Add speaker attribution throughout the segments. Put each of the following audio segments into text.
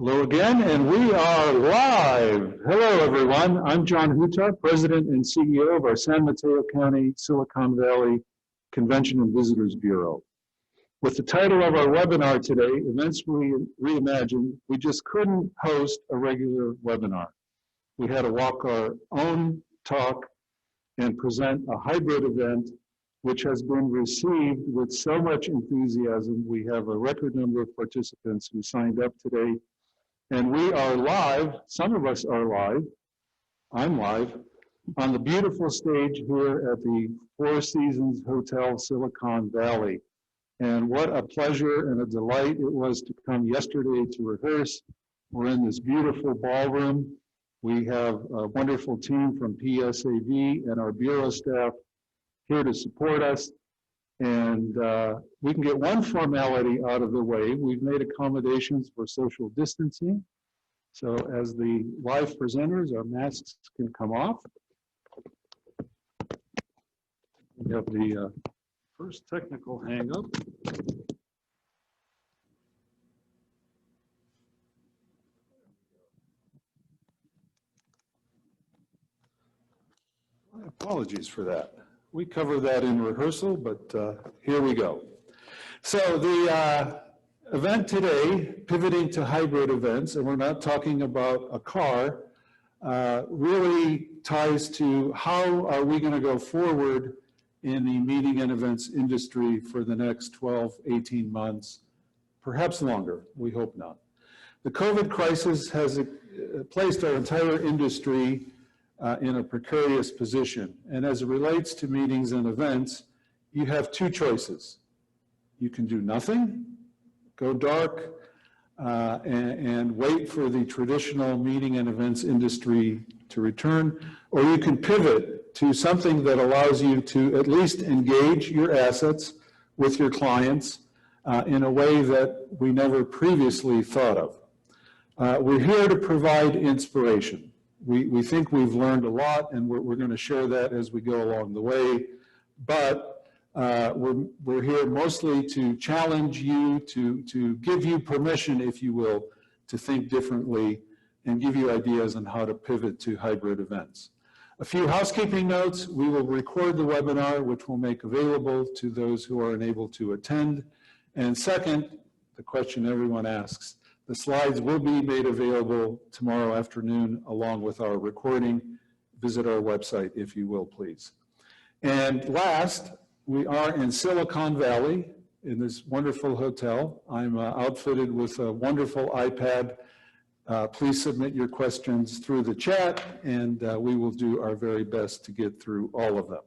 Speaker 1: Hello again, and we are live. Hello, everyone. I'm John Huta, President and CEO of our San Mateo County, Silicon Valley Convention and Visitors Bureau. With the title of our webinar today, Events Reimagined, we just couldn't host a regular webinar. We had to walk our own talk and present a hybrid event, which has been received with so much enthusiasm. We have a record number of participants who signed up today. And we are live, some of us are live, I'm live, on the beautiful stage here at the Four Seasons Hotel Silicon Valley. And what a pleasure and a delight it was to come yesterday to rehearse. We're in this beautiful ballroom. We have a wonderful team from PSAV and our bureau staff here to support us. And we can get one formality out of the way. We've made accommodations for social distancing. So as the live presenters, our masks can come off. We have the first technical hang-up. My apologies for that. We cover that in rehearsal, but here we go. So the event today, pivoting to hybrid events, and we're not talking about a car, really ties to how are we going to go forward in the meeting and events industry for the next 12, 18 months, perhaps longer, we hope not. The COVID crisis has placed our entire industry in a precarious position. And as it relates to meetings and events, you have two choices. You can do nothing, go dark, and wait for the traditional meeting and events industry to return, or you can pivot to something that allows you to at least engage your assets with your clients in a way that we never previously thought of. We're here to provide inspiration. We think we've learned a lot, and we're going to share that as we go along the way. But we're here mostly to challenge you, to give you permission, if you will, to think differently and give you ideas on how to pivot to hybrid events. A few housekeeping notes. We will record the webinar, which we'll make available to those who are unable to attend. And second, the question everyone asks, the slides will be made available tomorrow afternoon along with our recording. Visit our website if you will, please. And last, we are in Silicon Valley in this wonderful hotel. I'm outfitted with a wonderful iPad. Please submit your questions through the chat, and we will do our very best to get through all of them.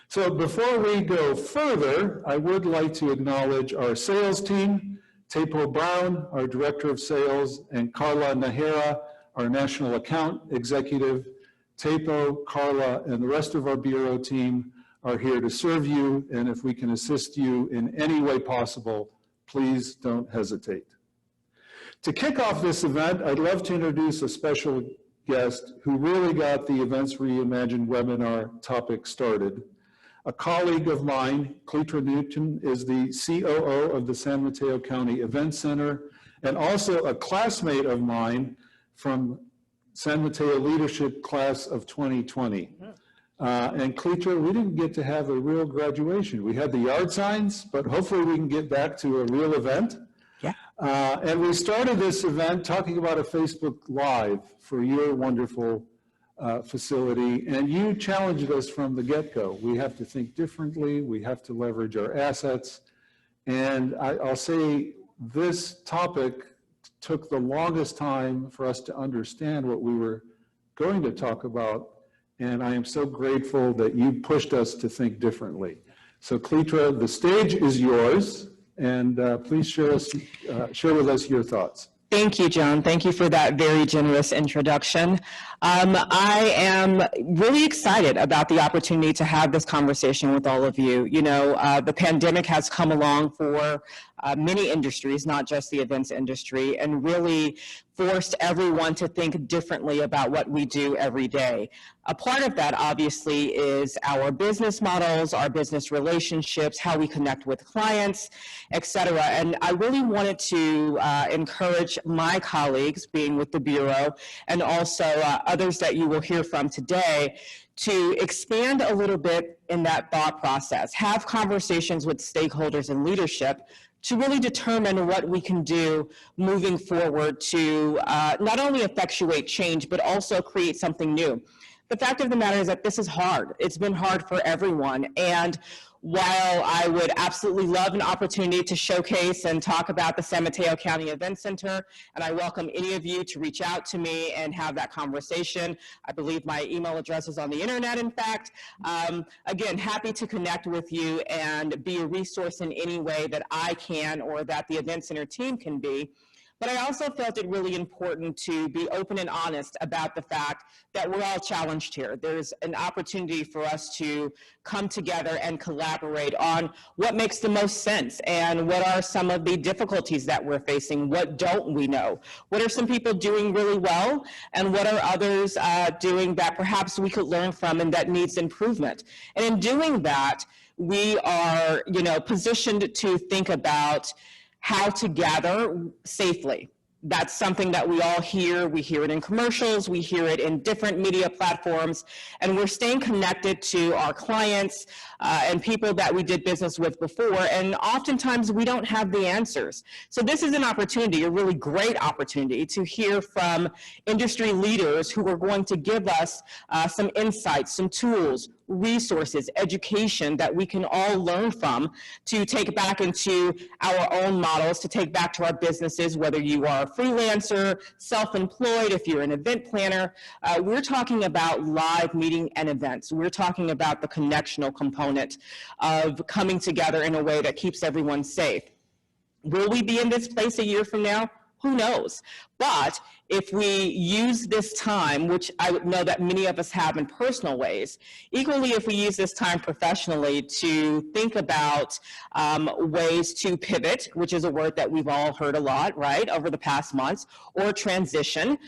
Speaker 1: So before we go further, I would like to acknowledge our sales team, Tepo Brown, our Director of Sales, and Carla Nahera, our National Account Executive. Tepo, Carla, and the rest of our Bureau team are here to serve you, and if we can assist you in any way possible, please don't hesitate. To kick off this event, I'd love to introduce a special guest who really got the Events Reimagined webinar topic started. A colleague of mine, Cletra Newton, is the COO of the San Mateo County Event Center, and also a classmate of mine from San Mateo Leadership Class of 2020. And Cletra, we didn't get to have a real graduation. We had the yard signs, but hopefully we can get back to a real event.
Speaker 2: Yeah.
Speaker 1: And we started this event talking about a Facebook Live for your wonderful facility, and you challenged us from the get-go. We have to think differently, we have to leverage our assets, and I'll say this topic took the longest time for us to understand what we were going to talk about, and I am so grateful that you pushed us to think differently. So Cletra, the stage is yours, and please share with us your thoughts.
Speaker 2: Thank you, John. Thank you for that very generous introduction. I am really excited about the opportunity to have this conversation with all of you. You know, the pandemic has come along for many industries, not just the events industry, and really forced everyone to think differently about what we do every day. A part of that, obviously, is our business models, our business relationships, how we connect with clients, et cetera. And I really wanted to encourage my colleagues, being with the Bureau, and also others that you will hear from today, to expand a little bit in that thought process, have conversations with stakeholders and leadership to really determine what we can do moving forward to not only effectuate change, but also create something new. The fact of the matter is that this is hard. It's been hard for everyone. And while I would absolutely love an opportunity to showcase and talk about the San Mateo County Event Center, and I welcome any of you to reach out to me and have that conversation. I believe my email address is on the internet, in fact. Again, happy to connect with you and be a resource in any way that I can or that the Event Center team can be. But I also felt it really important to be open and honest about the fact that we're all challenged here. There's an opportunity for us to come together and collaborate on what makes the most sense and what are some of the difficulties that we're facing, what don't we know, what are some people doing really well, and what are others doing that perhaps we could learn from and that needs improvement. And in doing that, we are, positioned to think about how to gather safely. That's something that we all hear. We hear it in commercials, we hear it in different media platforms, and we're staying connected to our clients and people that we did business with before, and oftentimes we don't have the answers. So this is an opportunity, a really great opportunity, to hear from industry leaders who are going to give us some insights, some tools, resources, education that we can all learn from to take back into our own models, to take back to our businesses, whether you are a freelancer, self-employed, if you're an event planner. We're talking about live meeting and events. We're talking about the connectional component of coming together in a way that keeps everyone safe. Will we be in this place a year from now? Who knows? But if we use this time, which I know that many of us have in personal ways, equally if we use this time professionally to think about ways to pivot, which is a word that we've all heard a lot, right, over the past months, or transition,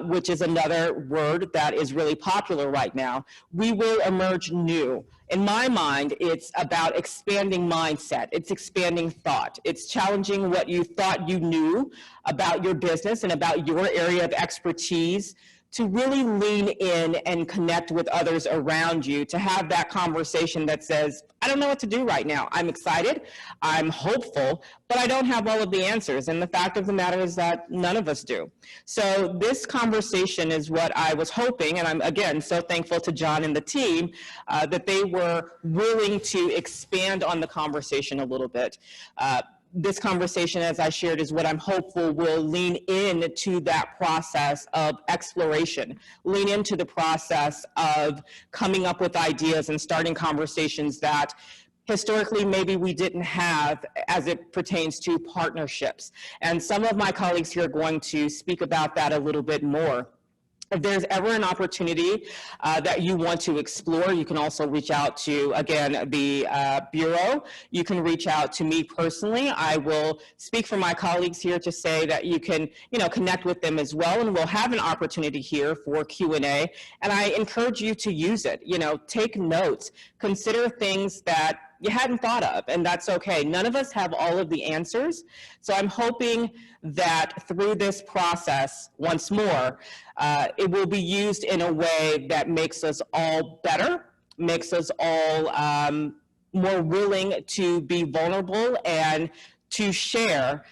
Speaker 2: which is another word that is really popular right now, we will emerge new. In my mind, it's about expanding mindset. It's expanding thought. It's challenging what you thought you knew about your business and about your area of expertise, to really lean in and connect with others around you, to have that conversation that says, I don't know what to do right now. I'm excited, I'm hopeful, but I don't have all of the answers. And the fact of the matter is that none of us do. So this conversation is what I was hoping, and I'm, again, so thankful to John and the team that they were willing to expand on the conversation a little bit. This conversation, as I shared, is what I'm hopeful will lean into that process of exploration, lean into the process of coming up with ideas and starting conversations that historically maybe we didn't have as it pertains to partnerships. And some of my colleagues here are going to speak about that a little bit more. If there's ever an opportunity that you want to explore, you can also reach out to, again, the Bureau. You can reach out to me personally. I will speak for my colleagues here to say that you can, connect with them as well, and we'll have an opportunity here for Q&A. And I encourage you to use it. Take notes, consider things that you hadn't thought of, and that's okay. None of us have all of the answers. So I'm hoping that through this process, once more, it will be used in a way that makes us all better, makes us all more willing to be vulnerable and to share.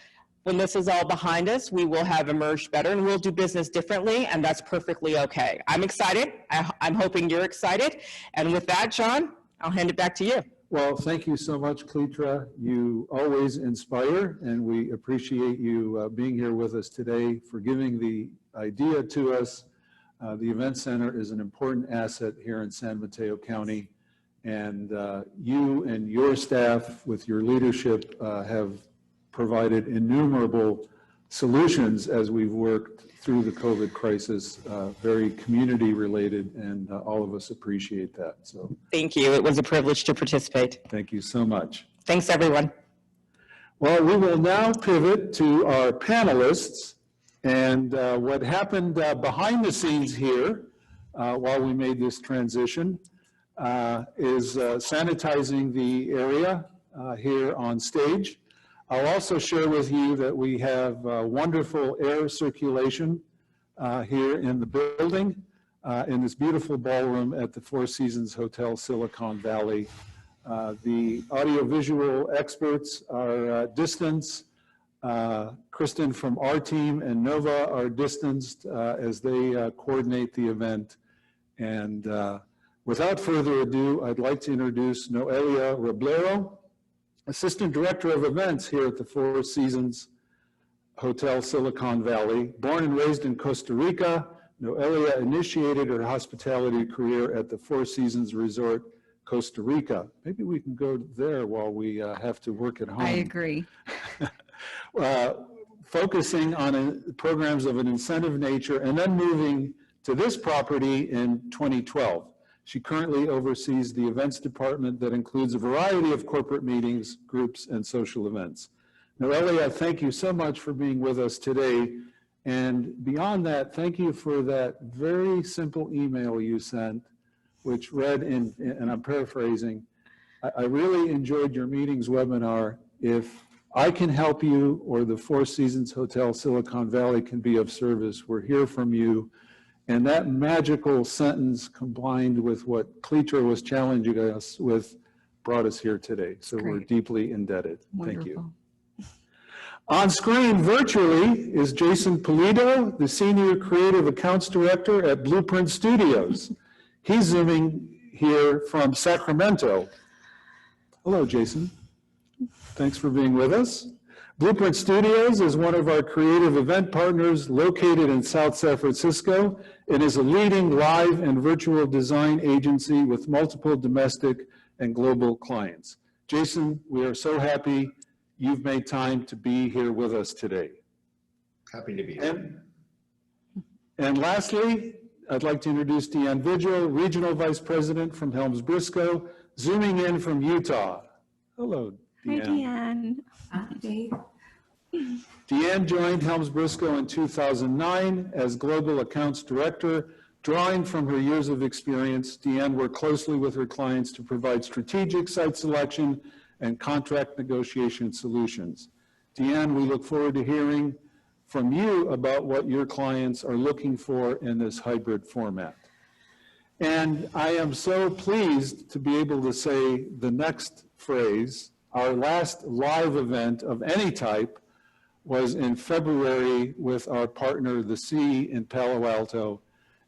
Speaker 2: When this is all behind us, we will have emerged better and we'll do business differently, and that's perfectly okay. I'm excited. I'm hoping you're excited. And with that, John, I'll hand it back to you.
Speaker 1: Well, thank you so much, Cletra. You always inspire, and we appreciate you being here with us today, for giving the idea to us. The Event Center is an important asset here in San Mateo County, and you and your staff with your leadership have provided innumerable solutions as we've worked through the COVID crisis, very community related, and all of us appreciate that. So
Speaker 2: Thank you. It was a privilege to participate.
Speaker 1: thank you so much.
Speaker 2: Thanks, everyone.
Speaker 1: Well, we will now pivot to our panelists, and what happened behind the scenes here while we made this transition is sanitizing the area here on stage. I'll also share with you that we have wonderful air circulation here in the building, in this beautiful ballroom at the Four Seasons Hotel Silicon Valley. The audiovisual experts are distanced. Kristen from our team and Nova are distanced as they coordinate the event. And without further ado, I'd like to introduce Noelia Roblero, Assistant Director of Events here at the Four Seasons Hotel Silicon Valley. Born and raised in Costa Rica, Noelia initiated her hospitality career at the Four Seasons Resort, Costa Rica. Maybe we can go there while we have to work at home.
Speaker 3: I agree.
Speaker 1: Focusing on programs of an incentive nature, and then moving to this property in 2012. She currently oversees the events department that includes a variety of corporate meetings, groups, and social events. Noelia, thank you so much for being with us today. And beyond that, thank you for that very simple email you sent, which read in, and I'm paraphrasing, I really enjoyed your meetings webinar. If I can help you or the Four Seasons Hotel Silicon Valley can be of service, we're here from you. And that magical sentence combined with what Cleacher was challenging us with brought us here today. So we're deeply indebted.
Speaker 3: Wonderful.
Speaker 1: Thank you. On screen virtually is Jason Pulido, the Senior Creative Accounts Director at Blueprint Studios. He's zooming here from Sacramento. Hello, Jason. Thanks for being with us. Blueprint Studios is one of our creative event partners located in South San Francisco. It is a leading live and virtual design agency with multiple domestic and global clients. Jason, we are so happy you've made time to be here with us today.
Speaker 4: Happy to be here.
Speaker 1: And lastly, I'd like to introduce Deanne Vigil, Regional Vice President from Helms-Briscoe, zooming in from Utah. Hello, Deanne.
Speaker 3: Hi, Deanne.
Speaker 5: Hi.
Speaker 1: Deanne joined Helms-Briscoe in 2009 as Global Accounts Director. Drawing from her years of experience, Deanne worked closely with her clients to provide strategic site selection and contract negotiation solutions. Deanne, we look forward to hearing from you about what your clients are looking for in this hybrid format. And I am so pleased to be able to say the next phrase. Our last live event of any type was in February with our partner, The Sea in Palo Alto.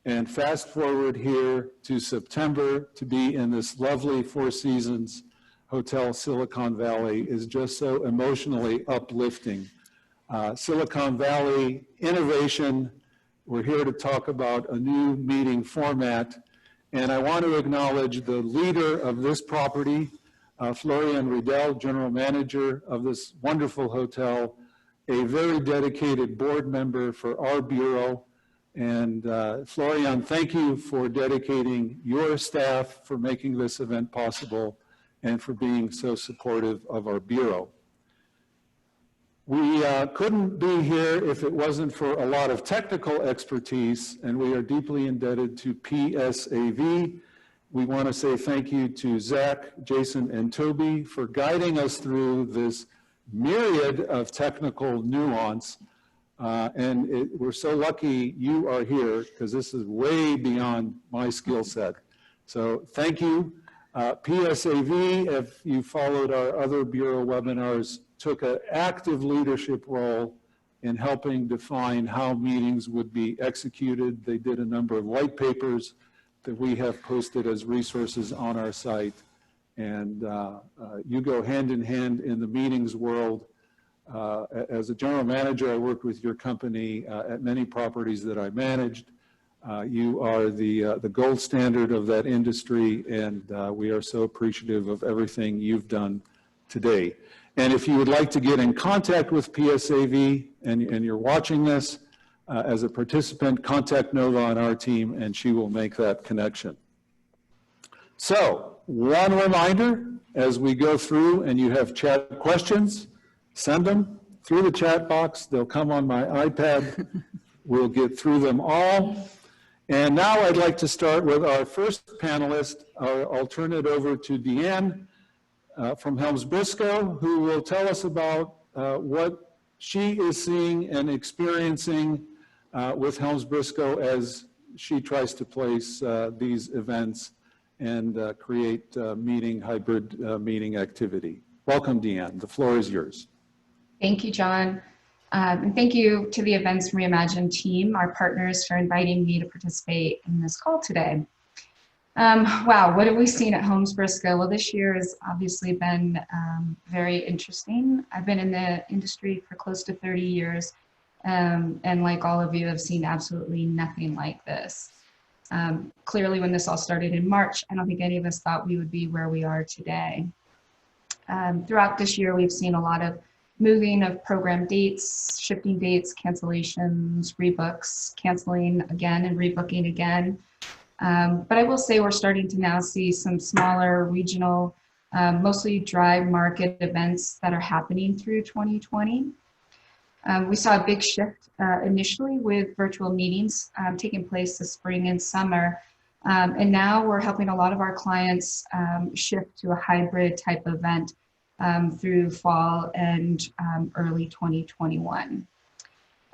Speaker 1: And fast forward here to September to be in this lovely Four Seasons Hotel Silicon Valley is just so emotionally uplifting. Silicon Valley innovation, we're here to talk about a new meeting format. And I want to acknowledge the leader of this property, Florian Riedel, General Manager of this wonderful hotel, a very dedicated board member for our bureau. And Florian, thank you for dedicating your staff for making this event possible and for being so supportive of our bureau. We couldn't be here if it wasn't for a lot of technical expertise, and we are deeply indebted to PSAV. We want to say thank you to Zach, Jason, and Toby for guiding us through this myriad of technical nuance. We're so lucky you are here because this is way beyond my skill set. So thank you. PSAV, if you followed our other Bureau webinars, took an active leadership role in helping define how meetings would be executed. They did a number of white papers that we have posted as resources on our site. And you go hand in hand in the meetings world. As a general manager, I worked with your company at many properties that I managed. You are the gold standard of that industry, and we are so appreciative of everything you've done today. And if you would like to get in contact with PSAV and you're watching this as a participant, contact Nova on our team and she will make that connection. So, one reminder as we go through and you have chat questions, send them through the chat box. They'll come on my iPad. We'll get through them all. And now I'd like to start with our first panelist. I'll turn it over to Deanne from Helms Briscoe, who will tell us about what she is seeing and experiencing with Helms Briscoe as she tries to place these events and create hybrid meeting activity. Welcome, Deanne. The floor is yours.
Speaker 3: Thank you, John. And thank you to the Events Reimagined team, our partners, for inviting me to participate in this call today. Wow, what have we seen at Helms Briscoe? Well, this year has obviously been very interesting. I've been in the industry for close to 30 years, and like all of you, have seen absolutely nothing like this. Clearly, when this all started in March, I don't think any of us thought we would be where we are today. Throughout this year, we've seen a lot of moving of program dates, shifting dates, cancellations, rebooks, canceling again and rebooking again. But I will say we're starting to now see some smaller regional, mostly dry market events that are happening through 2020. We saw a big shift initially with virtual meetings taking place this spring and summer. And now we're helping a lot of our clients shift to a hybrid type event through fall and early 2021.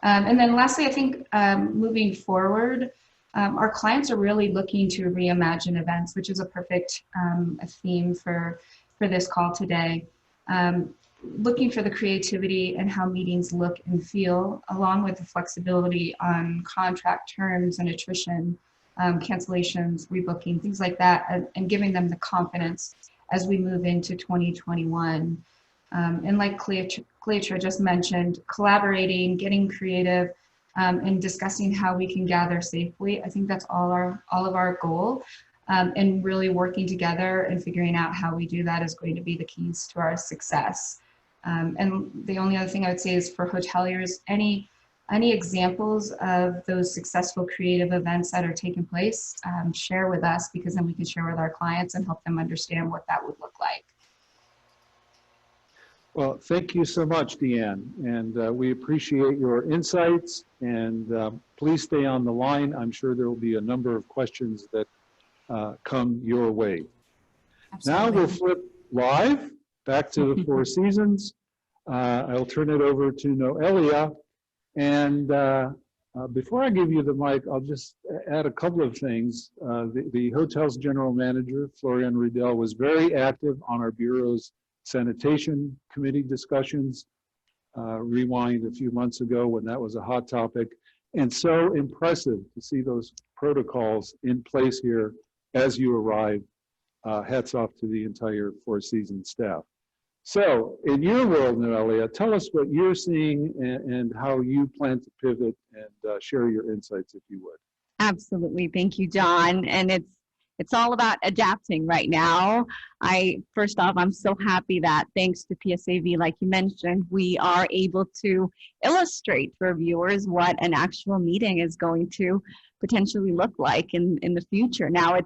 Speaker 3: And then lastly, I think moving forward, our clients are really looking to reimagine events, which is a perfect theme for this call today. Looking for the creativity and how meetings look and feel, along with the flexibility on contract terms and attrition, cancellations, rebooking, things like that, and giving them the confidence as we move into 2021. And like Cleotra just mentioned, collaborating, getting creative, and discussing how we can gather safely. I think that's all of our goal. And really working together and figuring out how we do that is going to be the keys to our success. And the only other thing I would say is for hoteliers, any examples of those successful creative events that are taking place, share with us, because then we can share with our clients and help them understand what that would look like.
Speaker 1: Well, thank you so much, Deanne, and we appreciate your insights, and please stay on the line. I'm sure there will be a number of questions that come your way.
Speaker 3: Absolutely.
Speaker 1: Now we'll flip live back to the Four Seasons. I'll turn it over to Noelia, and before I give you the mic, I'll just add a couple of things. The hotel's general manager, Florian Riedel, was very active on our Bureau's sanitation committee discussions, rewind a few months ago when that was a hot topic, and so impressive to see those protocols in place here as you arrive. Hats off to the entire Four Seasons staff. So in your world, Noelia, tell us what you're seeing and how you plan to pivot and share your insights if you would.
Speaker 5: Absolutely. Thank you, John. And it's all about adapting right now. First off, I'm so happy that thanks to PSAV, like you mentioned, we are able to illustrate for viewers what an actual meeting is going to potentially look like in the future. Now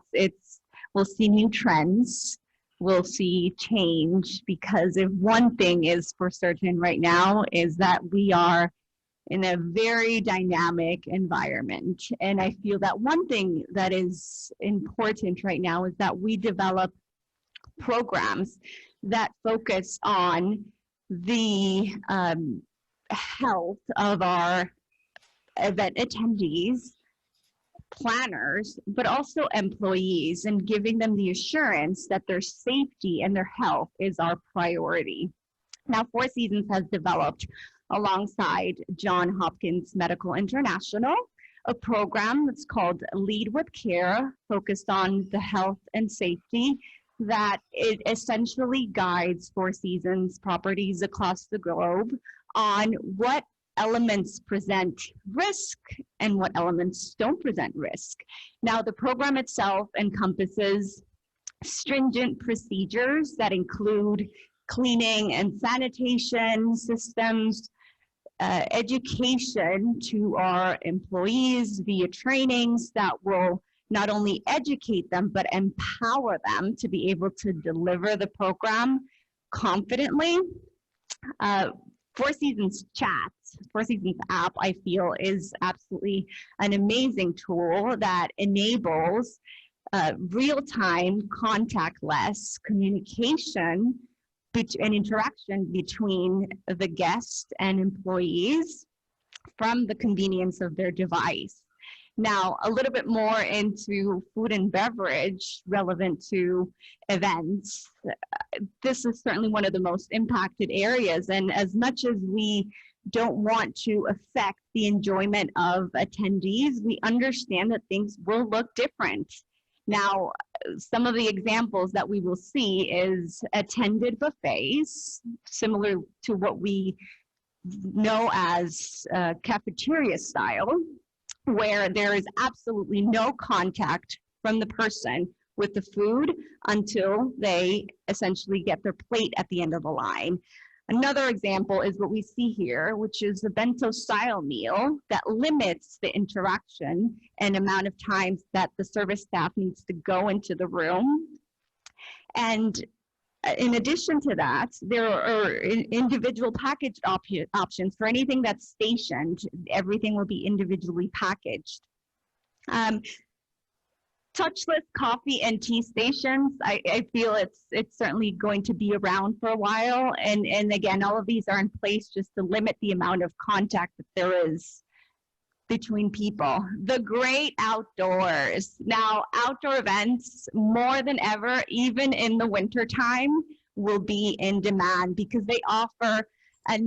Speaker 5: we'll see new trends. We'll see change, because if one thing is for certain right now is that we are in a very dynamic environment. And I feel that one thing that is important right now is that we develop programs that focus on the health of our event attendees, planners, but also employees, and giving them the assurance that their safety and their health is our priority. Now, Four Seasons has developed, alongside Johns Hopkins Medical International, a program that's called Lead with Care, focused on the health and safety, that it essentially guides Four Seasons properties across the globe on what elements present risk and what elements don't present risk. Now, the program itself encompasses stringent procedures that include cleaning and sanitation systems, education to our employees via trainings that will not only educate them, but empower them to be able to deliver the program confidently. Four Seasons Chats, Four Seasons app, I feel, is absolutely an amazing tool that enables real-time, contactless communication and interaction between the guest and employees from the convenience of their device. Now, a little bit more into food and beverage relevant to events. This is certainly one of the most impacted areas, and as much as we don't want to affect the enjoyment of attendees, we understand that things will look different. Now, some of the examples that we will see is attended buffets, similar to what we know as cafeteria style, where there is absolutely no contact from the person with the food until they essentially get their plate at the end of the line. Another example is what we see here, which is the bento style meal that limits the interaction and amount of times that the service staff needs to go into the room. And in addition to that, there are individual packaged options for anything that's stationed. Everything will be individually packaged. Touchless coffee and tea stations, I feel it's certainly going to be around for a while. And again, all of these are in place just to limit the amount of contact that there is between people. The great outdoors. Now, outdoor events, more than ever, even in the winter time, will be in demand because they offer a they're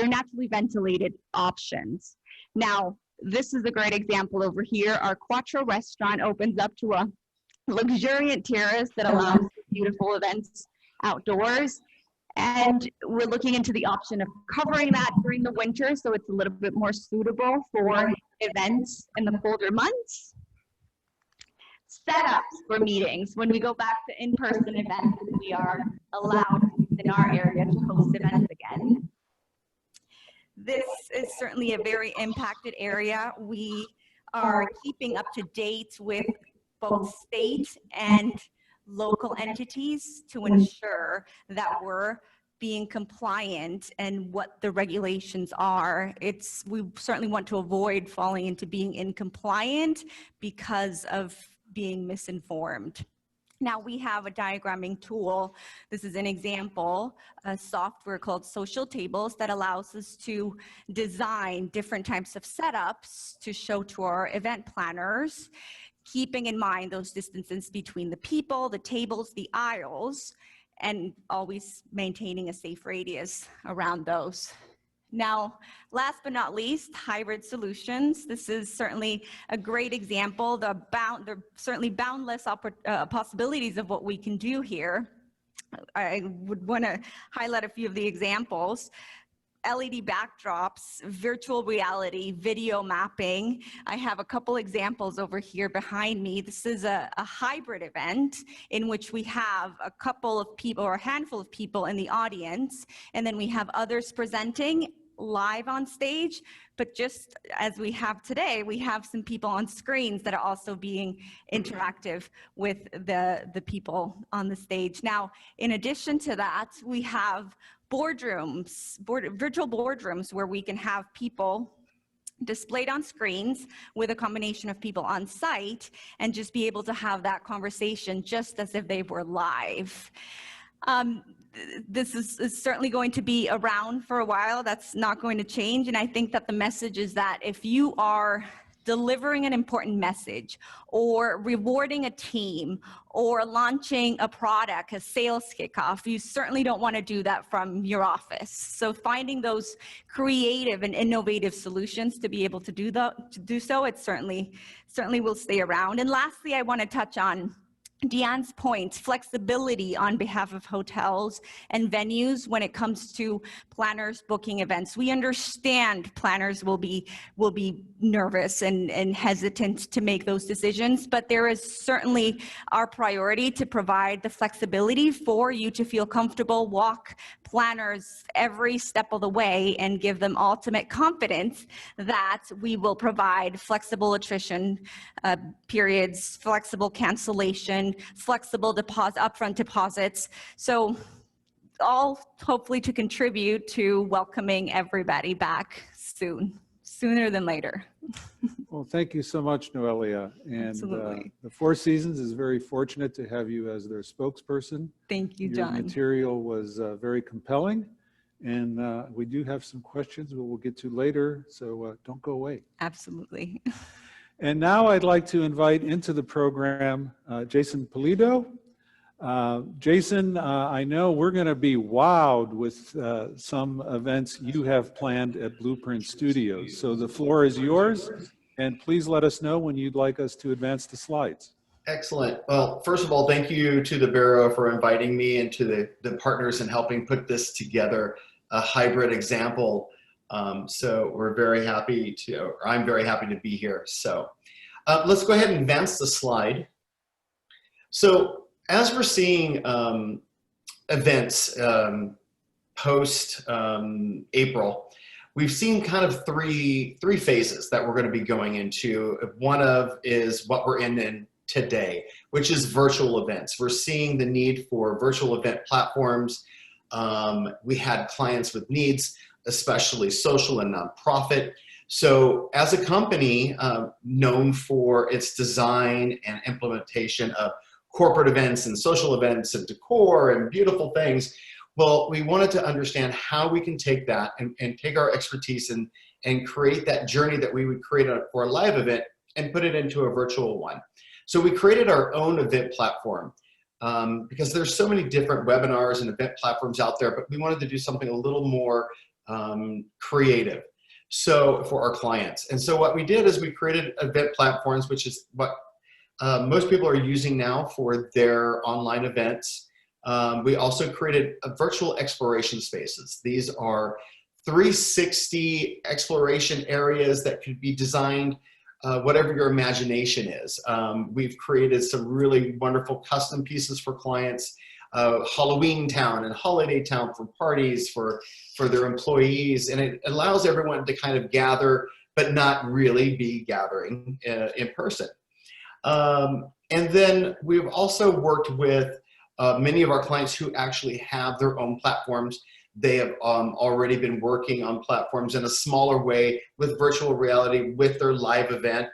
Speaker 5: naturally ventilated options. Now, this is a great example over here. Our Quattro restaurant opens up to a luxuriant terrace that allows beautiful events outdoors. And we're looking into the option of covering that during the winter, so it's a little bit more suitable for events in the colder months. Setups for meetings. When we go back to in-person events, we are allowed in our area to host events again. This is certainly a very impacted area. We are keeping up to date with both state and local entities to ensure that we're being compliant and what the regulations are. We certainly want to avoid falling into being incompliant because of being misinformed. Now we have a diagramming tool. This is an example, a software called Social Tables that allows us to design different types of setups to show to our event planners, keeping in mind those distances between the people, the tables, the aisles, and always maintaining a safe radius around those. Now, last but not least, hybrid solutions. This is certainly a great example. There are certainly boundless possibilities of what we can do here. I would want to highlight a few of the examples. LED backdrops, virtual reality, video mapping. I have a couple examples over here behind me. This is a hybrid event in which we have a couple of people or a handful of people in the audience, and then we have others presenting live on stage, but just as we have today, we have some people on screens that are also being interactive with the people on the stage. Now, in addition to that, we have boardrooms, virtual boardrooms where we can have people displayed on screens with a combination of people on site and just be able to have that conversation just as if they were live. This is certainly going to be around for a while. That's not going to change. And I think that the message is that if you are delivering an important message or rewarding a team or launching a product, a sales kickoff, you certainly don't want to do that from your office. So finding those creative and innovative solutions to be able to do so, it certainly will stay around. And lastly, I want to touch on Deanne's point, flexibility on behalf of hotels and venues when it comes to planners booking events. We understand planners will be nervous and hesitant to make those decisions, but there is certainly our priority to provide the flexibility for you to feel comfortable, walk planners every step of the way, and give them ultimate confidence that we will provide flexible attrition periods, flexible cancellation, flexible upfront deposits. So all hopefully to contribute to welcoming everybody back sooner than later.
Speaker 1: Well, thank you so much, Noelia. And
Speaker 5: Absolutely.
Speaker 1: the Four Seasons is very fortunate to have you as their spokesperson.
Speaker 5: Thank you,
Speaker 1: Your
Speaker 5: John.
Speaker 1: material was very compelling, and we do have some questions we'll get to later, so don't go away.
Speaker 5: Absolutely.
Speaker 1: And now I'd like to invite into the program Jason Pulido. Jason, I know we're going to be wowed with some events you have planned at Blueprint Studios. So the floor is yours, and please let us know when you'd like us to advance the slides.
Speaker 4: Excellent. Well, first of all, thank you to the Bureau for inviting me and to the partners in helping put this together, a hybrid example. So we're very happy to, or I'm very happy to be here. So let's go ahead and advance the slide. So as we're seeing events post April, we've seen kind of three phases that we're going to be going into. One of is what we're in today, which is virtual events. We're seeing the need for virtual event platforms. We had clients with needs, especially social and nonprofit. So as a company known for its design and implementation of corporate events and social events and decor and beautiful things, well, we wanted to understand how we can take that and take our expertise and create that journey that we would create for a live event and put it into a virtual one. So we created our own event platform because there's so many different webinars and event platforms out there, but we wanted to do something a little more creative so for our clients. And so what we did is we created event platforms, which is what most people are using now for their online events. We also created virtual exploration spaces. These are 360 exploration areas that could be designed whatever your imagination is. We've created some really wonderful custom pieces for clients, Halloween Town and Holiday Town for parties, for their employees, and it allows everyone to kind of gather, but not really be gathering in person. And then we've also worked with many of our clients who actually have their own platforms. They have already been working on platforms in a smaller way with virtual reality with their live event.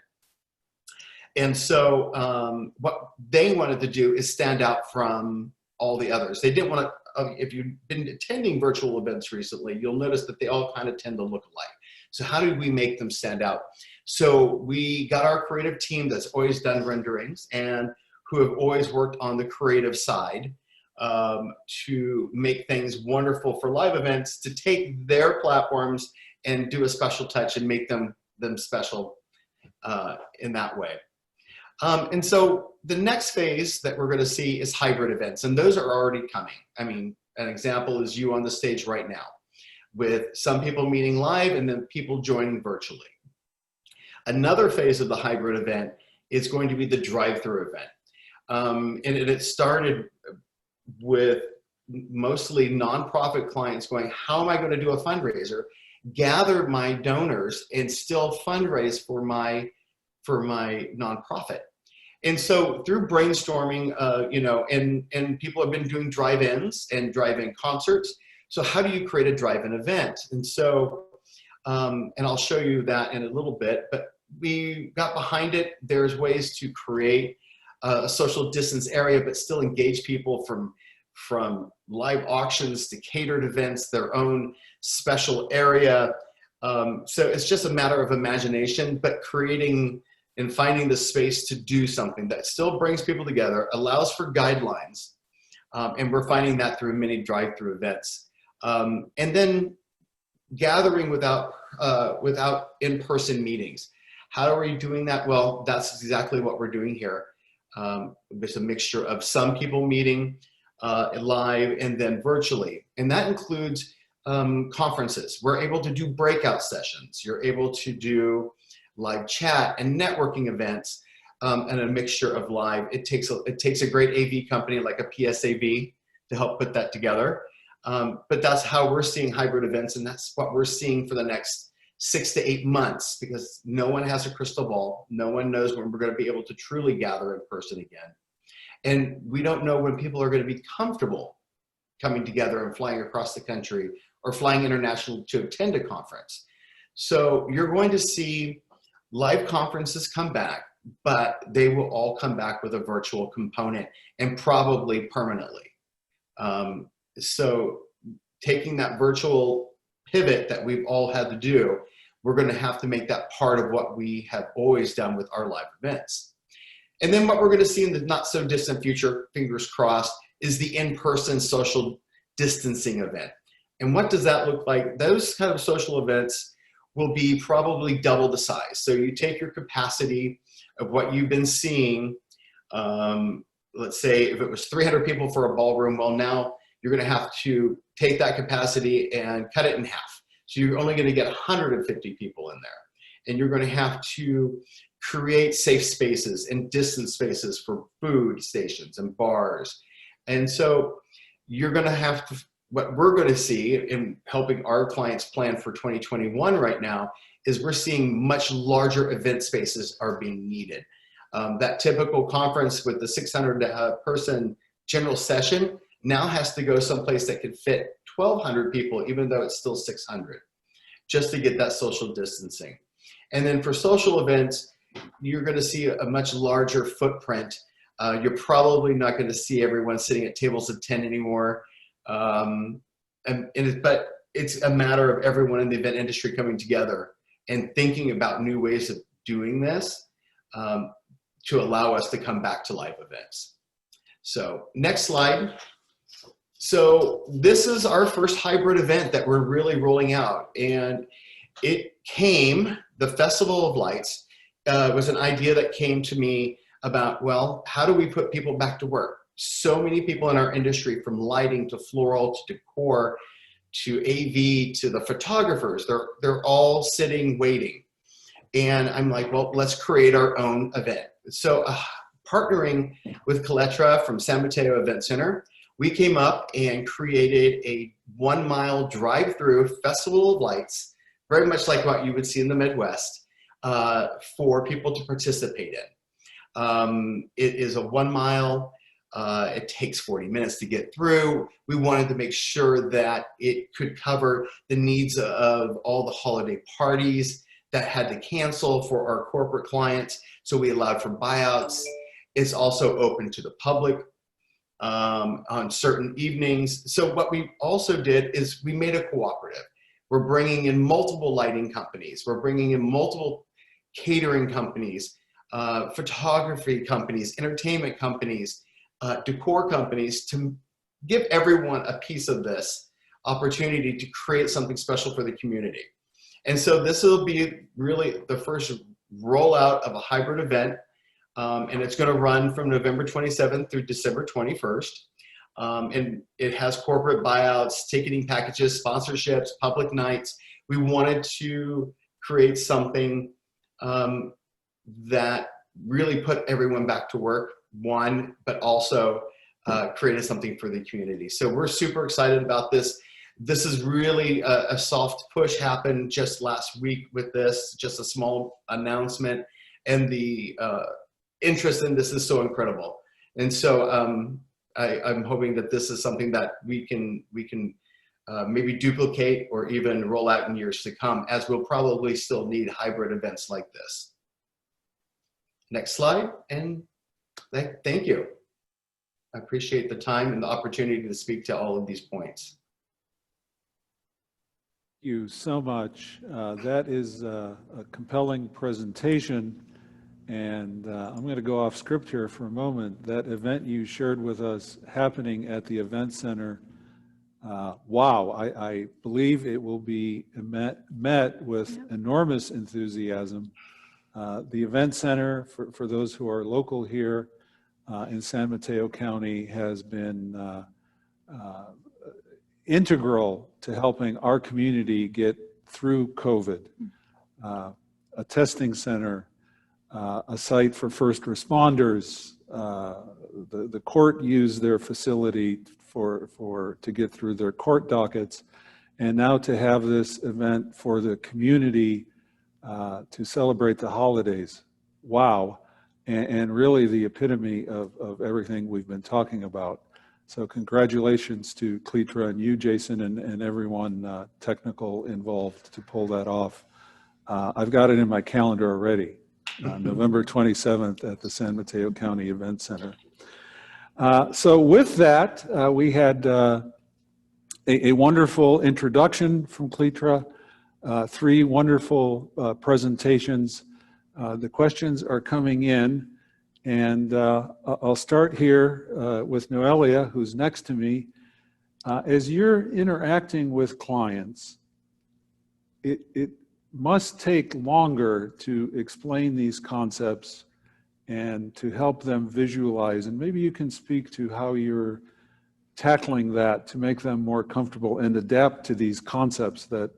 Speaker 4: And so what they wanted to do is stand out from all the others. They didn't want to, if you've been attending virtual events recently, you'll notice that they all kind of tend to look alike. So how did we make them stand out? So we got our creative team that's always done renderings and who have always worked on the creative side to make things wonderful for live events, to take their platforms and do a special touch and make them special in that way. And so the next phase that we're going to see is hybrid events, and those are already coming. I mean, an example is you on the stage right now, with some people meeting live and then people joining virtually. Another phase of the hybrid event is going to be the drive-through event. And it started with mostly nonprofit clients going, how am I going to do a fundraiser, gather my donors and still fundraise for my nonprofit? And so through brainstorming, you know, and people have been doing drive-ins and drive-in concerts. So how do you create a drive-in event? And so, and I'll show you that in a little bit, but we got behind it. There's ways to create a social distance area, but still engage people from live auctions to catered events, their own special area. So it's just a matter of imagination, but creating and finding the space to do something that still brings people together, allows for guidelines. And we're finding that through many drive-through events. And then gathering without in-person meetings. How are we doing that? Well, that's exactly what we're doing here. There's a mixture of some people meeting live and then virtually. And that includes conferences. We're able to do breakout sessions. You're able to do live chat and networking events and a mixture of live. It takes a great AV company like a PSAV to help put that together. But that's how we're seeing hybrid events, and that's what we're seeing for the next 6 to 8 months, because no one has a crystal ball. No one knows when we're going to be able to truly gather in person again. And we don't know when people are going to be comfortable coming together and flying across the country or flying international to attend a conference. So you're going to see live conferences come back, but they will all come back with a virtual component, and probably permanently. So taking that virtual pivot that we've all had to do, we're going to have to make that part of what we have always done with our live events. And then what we're going to see in the not so distant future, fingers crossed, is the in-person social distancing event. And what does that look like? Those kind of social events will be probably double the size. So you take your capacity of what you've been seeing. Let's say if it was 300 people for a ballroom, well, now you're going to have to take that capacity and cut it in half. So you're only going to get 150 people in there. And you're going to have to create safe spaces and distance spaces for food stations and bars. And so you're going to have to, what we're going to see in helping our clients plan for 2021 right now is we're seeing much larger event spaces are being needed. That typical conference with the 600 person general session now has to go someplace that could fit 1,200 people, even though it's still 600, just to get that social distancing. And then for social events, you're going to see a much larger footprint. You're probably not going to see everyone sitting at tables of 10 anymore. But it's a matter of everyone in the event industry coming together and thinking about new ways of doing this to allow us to come back to live events. So next slide. So this is our first hybrid event that we're really rolling out. And the Festival of Lights was an idea that came to me about, well, how do we put people back to work? So many people in our industry, from lighting to floral to decor to AV to the photographers, they're all sitting waiting. And I'm like, well, let's create our own event. So partnering with Coletra from San Mateo Event Center, we came up and created a 1 mile drive-through Festival of Lights, very much like what you would see in the Midwest, for people to participate in. It is a 1 mile. It takes 40 minutes to get through. We wanted to make sure that it could cover the needs of all the holiday parties that had to cancel for our corporate clients. So we allowed for buyouts. It's also open to the public on certain evenings. So what we also did is we made a cooperative. We're bringing in multiple lighting companies. We're bringing in multiple catering companies, photography companies, entertainment companies, decor companies, to give everyone a piece of this opportunity to create something special for the community. And so this will be really the first rollout of a hybrid event, and it's going to run from November 27th through December 21st. And it has corporate buyouts, ticketing packages, sponsorships, public nights. We wanted to create something that really put everyone back to work, one, but also created something for the community. So we're super excited about this. This is really a soft push happened just last week with this, just a small announcement. And the interest in this is so incredible. And so I'm hoping that this is something that we can maybe duplicate or even roll out in years to come, as we'll probably still need hybrid events like this. Next slide, and thank you. I appreciate the time and the opportunity to speak to all of these points.
Speaker 1: Thank you so much. That is a compelling presentation. And I'm going to go off script here for a moment. That event you shared with us happening at the Event Center, wow, I believe it will be met with enormous enthusiasm. The Event Center, for those who are local here, in San Mateo County has been integral to helping our community get through COVID. A testing center, a site for first responders. The court used their facility to get through their court dockets, and now to have this event for the community to celebrate the holidays. Wow. And really the epitome of everything we've been talking about. So congratulations to Cletra and you, Jason, and everyone technical involved to pull that off. I've got it in my calendar already, November 27th at the San Mateo County Event Center. So with that, we had a wonderful introduction from Cletra, 3 wonderful presentations. The questions are coming in, and I'll start here with Noelia, who's next to me. As you're interacting with clients, it must take longer to explain these concepts and to help them visualize. And maybe you can speak to how you're tackling that to make them more comfortable and adapt to these concepts that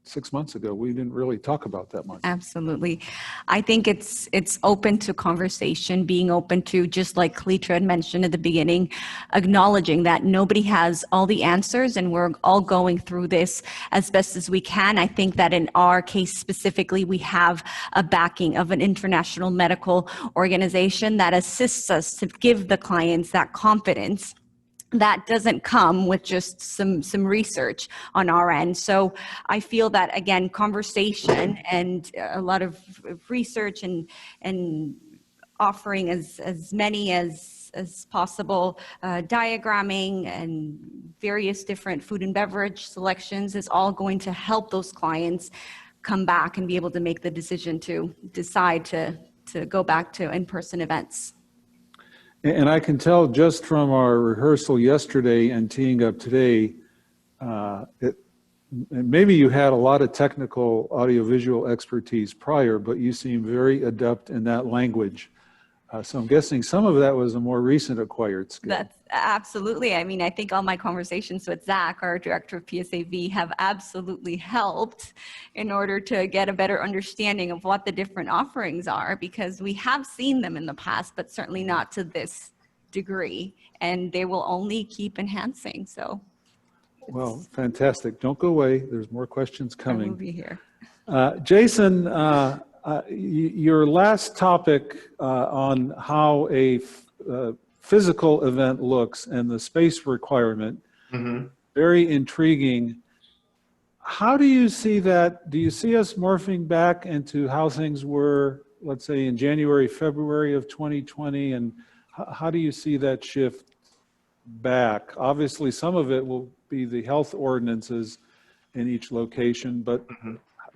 Speaker 1: 6 months ago we didn't really talk about that much.
Speaker 5: Absolutely. I think it's open to conversation, being open to, just like Cletra had mentioned at the beginning, acknowledging that nobody has all the answers and we're all going through this as best as we can. I think that in our case specifically, we have a backing of an international medical organization that assists us to give the clients that confidence that doesn't come with just some research on our end. So I feel that, again, conversation and a lot of research and offering as many as possible diagramming and various different food and beverage selections is all going to help those clients come back and be able to make the decision to decide to go back to in-person events.
Speaker 1: And I can tell just from our rehearsal yesterday and teeing up today, and maybe you had a lot of technical audiovisual expertise prior, but you seem very adept in that language. So I'm guessing some of that was a more recent acquired skill.
Speaker 5: That's absolutely. I mean, I think all my conversations with Zach, our director of PSAV, have absolutely helped in order to get a better understanding of what the different offerings are, because we have seen them in the past, but certainly not to this degree, and they will only keep enhancing. So,
Speaker 1: well, fantastic. Don't go away. There's more questions coming.
Speaker 5: I will be here.
Speaker 1: Jason, your last topic on how a physical event looks and the space requirement, very intriguing. How do you see that? Do you see us morphing back into how things were, let's say, in January, February of 2020? And how do you see that shift back? Obviously, some of it will be the health ordinances in each location, but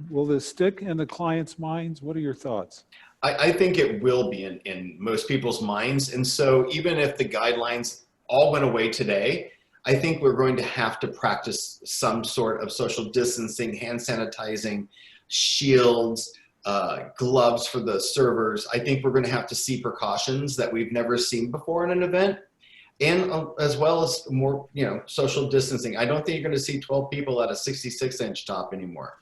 Speaker 1: will this stick in the client's minds? What are your thoughts?
Speaker 4: I think it will be in most people's minds. And so even if the guidelines all went away today, I think we're going to have to practice some sort of social distancing, hand sanitizing, shields, gloves for the servers. I think we're going to have to see precautions that we've never seen before in an event, and as well as more, social distancing. I don't think you're going to see 12 people at a 66-inch top anymore.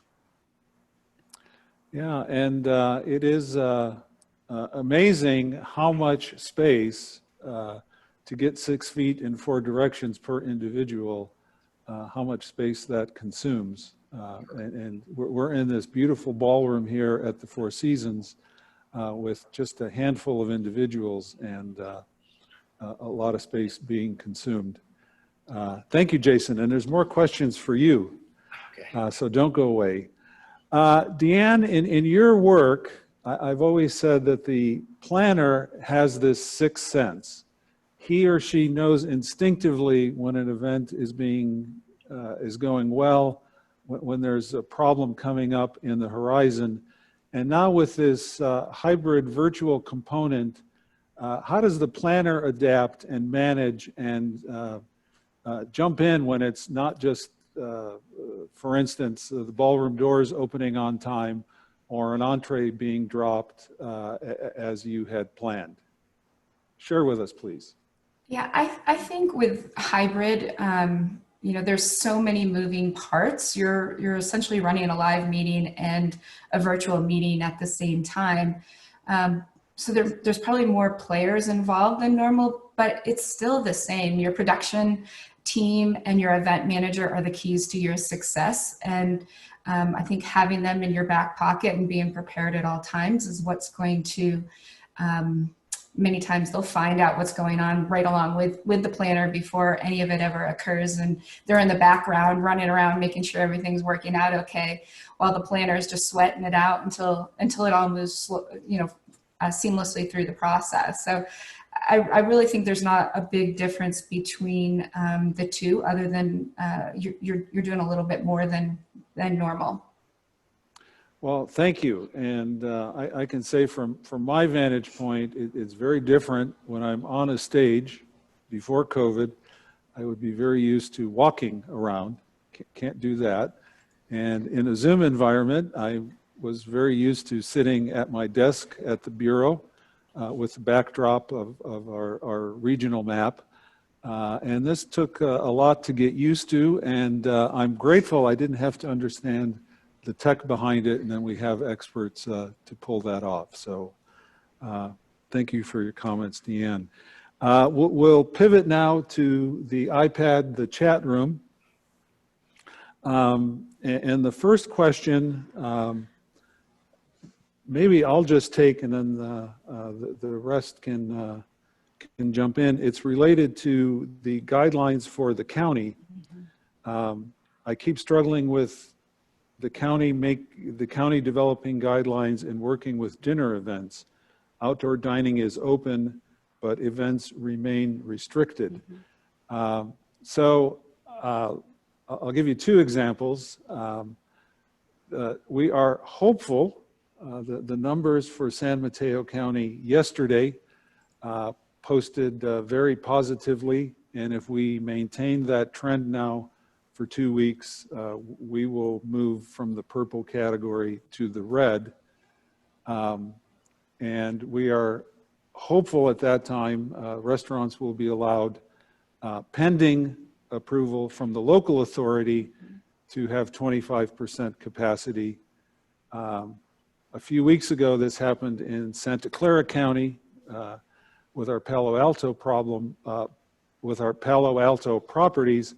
Speaker 1: Yeah, and it is amazing how much space to get 6 feet in 4 directions per individual, how much space that consumes. And we're in this beautiful ballroom here at the Four Seasons with just a handful of individuals and a lot of space being consumed. Thank you, Jason. And there's more questions for you, so don't go away. Deanne, in your work, I've always said that the planner has this sixth sense. He or she knows instinctively when an event is going well, when there's a problem coming up in the horizon. And now with this hybrid virtual component, how does the planner adapt and manage and jump in when it's not just for instance, the ballroom doors opening on time or an entree being dropped as you had planned? Share with us, please.
Speaker 3: Yeah, I think with hybrid, there's so many moving parts. You're essentially running a live meeting and a virtual meeting at the same time. So there's probably more players involved than normal, but it's still the same. Your production team and your event manager are the keys to your success. And I think having them in your back pocket and being prepared at all times is what's going to many times they'll find out what's going on right along with the planner before any of it ever occurs. And they're in the background running around, making sure everything's working out okay, while the planner is just sweating it out until it all moves, seamlessly through the process. So I really think there's not a big difference between the two, other than you're doing a little bit more than normal.
Speaker 1: Well, thank you. And I can say from my vantage point, it's very different when I'm on a stage. Before COVID, I would be very used to walking around. Can't do that. And in a Zoom environment, I was very used to sitting at my desk at the Bureau with the backdrop of our regional map. And this took a lot to get used to. And I'm grateful I didn't have to understand the tech behind it, and then we have experts to pull that off. So thank you for your comments, Deanne. We'll pivot now to the iPad, the chat room. And the first question, maybe I'll just take, and then the rest can jump in. It's related to the guidelines for the county. I keep struggling with the county developing guidelines and working with dinner events. Outdoor dining is open, but events remain restricted. So I'll give you two examples. We are hopeful. The numbers for San Mateo County yesterday posted very positively, and if we maintain that trend now for 2 weeks, we will move from the purple category to the red. And we are hopeful at that time restaurants will be allowed, pending approval from the local authority, to have 25% capacity. A few weeks ago, this happened in Santa Clara County with our Palo Alto problem, with our Palo Alto properties.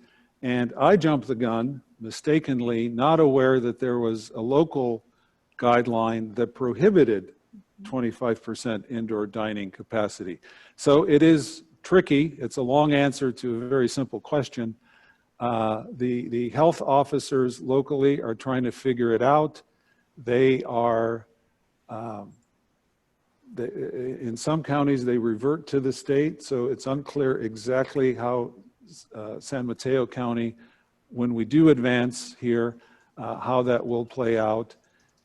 Speaker 1: And I jumped the gun, mistakenly, not aware that there was a local guideline that prohibited 25% indoor dining capacity. So it is tricky. It's a long answer to a very simple question. The health officers locally are trying to figure it out. They are, in some counties, they revert to the state, so it's unclear exactly how San Mateo County, when we do advance here, how that will play out.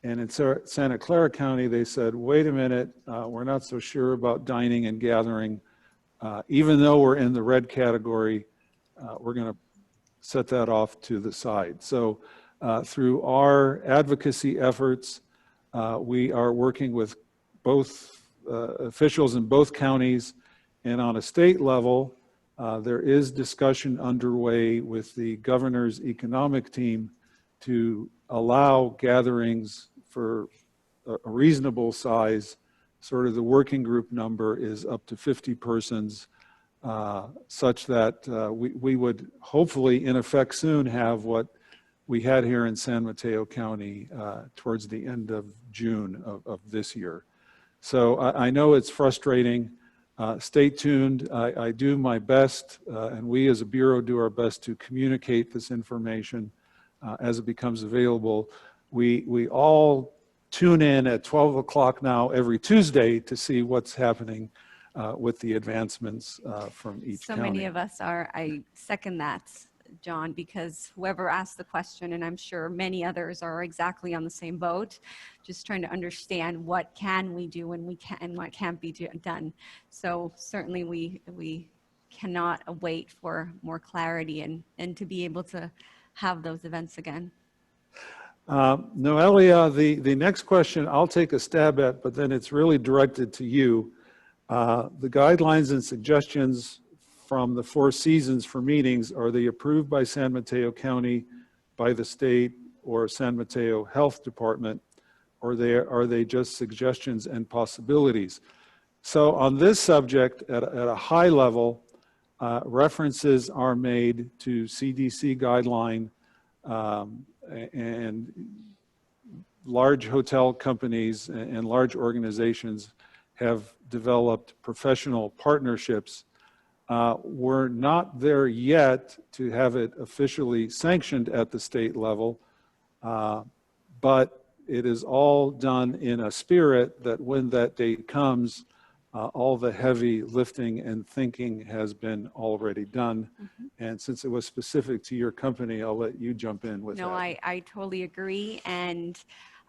Speaker 1: And in Santa Clara County, they said, wait a minute, we're not so sure about dining and gathering. Even though we're in the red category, we're going to set that off to the side. So through our advocacy efforts, we are working with both officials in both counties, and on a state level, there is discussion underway with the governor's economic team to allow gatherings for a reasonable size. Sort of the working group number is up to 50 persons, such that we would hopefully, in effect, soon have what we had here in San Mateo County towards the end of June of this year. So I know it's frustrating. Stay tuned. I do my best, and we as a Bureau do our best to communicate this information as it becomes available. We all tune in at 12 o'clock now every Tuesday to see what's happening with the advancements from each
Speaker 5: So
Speaker 1: county.
Speaker 5: many of us are, I second that, John, because whoever asked the question, and I'm sure many others are exactly on the same boat, just trying to understand what can we do and what can't be done. So certainly we cannot wait for more clarity and to be able to have those events again.
Speaker 1: Noelia, the next question I'll take a stab at, but then it's really directed to you. The guidelines and suggestions from the Four Seasons for meetings, are they approved by San Mateo County, by the state, or San Mateo Health Department, or are they just suggestions and possibilities? So on this subject, at a high level, references are made to CDC guideline, and large hotel companies and large organizations have developed professional partnerships. We're not there yet to have it officially sanctioned at the state level, but it is all done in a spirit that when that date comes, all the heavy lifting and thinking has been already done. And since it was specific to your company, I'll let you jump in with that.
Speaker 5: No, I totally agree. And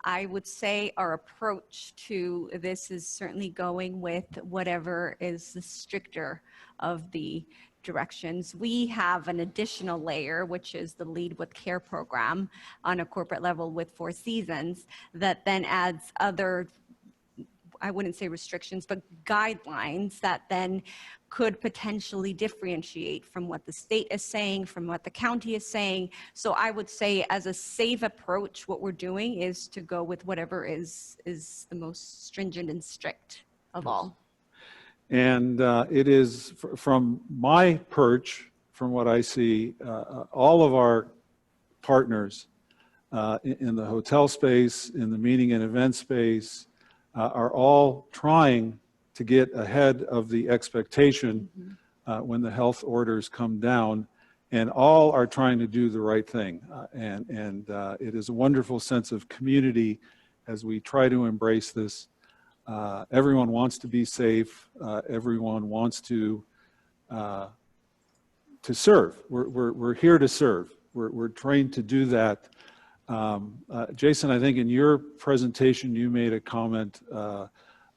Speaker 5: I would say our approach to this is certainly going with whatever is the stricter of the directions. We have an additional layer, which is the Lead with Care program on a corporate level with Four Seasons, that then adds other, I wouldn't say restrictions, but guidelines that then could potentially differentiate from what the state is saying, from what the county is saying. So I would say as a safe approach, what we're doing is to go with whatever is the most stringent and strict of all.
Speaker 1: And it is, from my perch, from what I see, all of our partners in the hotel space, in the meeting and event space, are all trying to get ahead of the expectation when the health orders come down, and all are trying to do the right thing. And it is a wonderful sense of community as we try to embrace this. Everyone wants to be safe. Everyone wants to serve. We're here to serve. We're trained to do that. Jason, I think in your presentation, you made a comment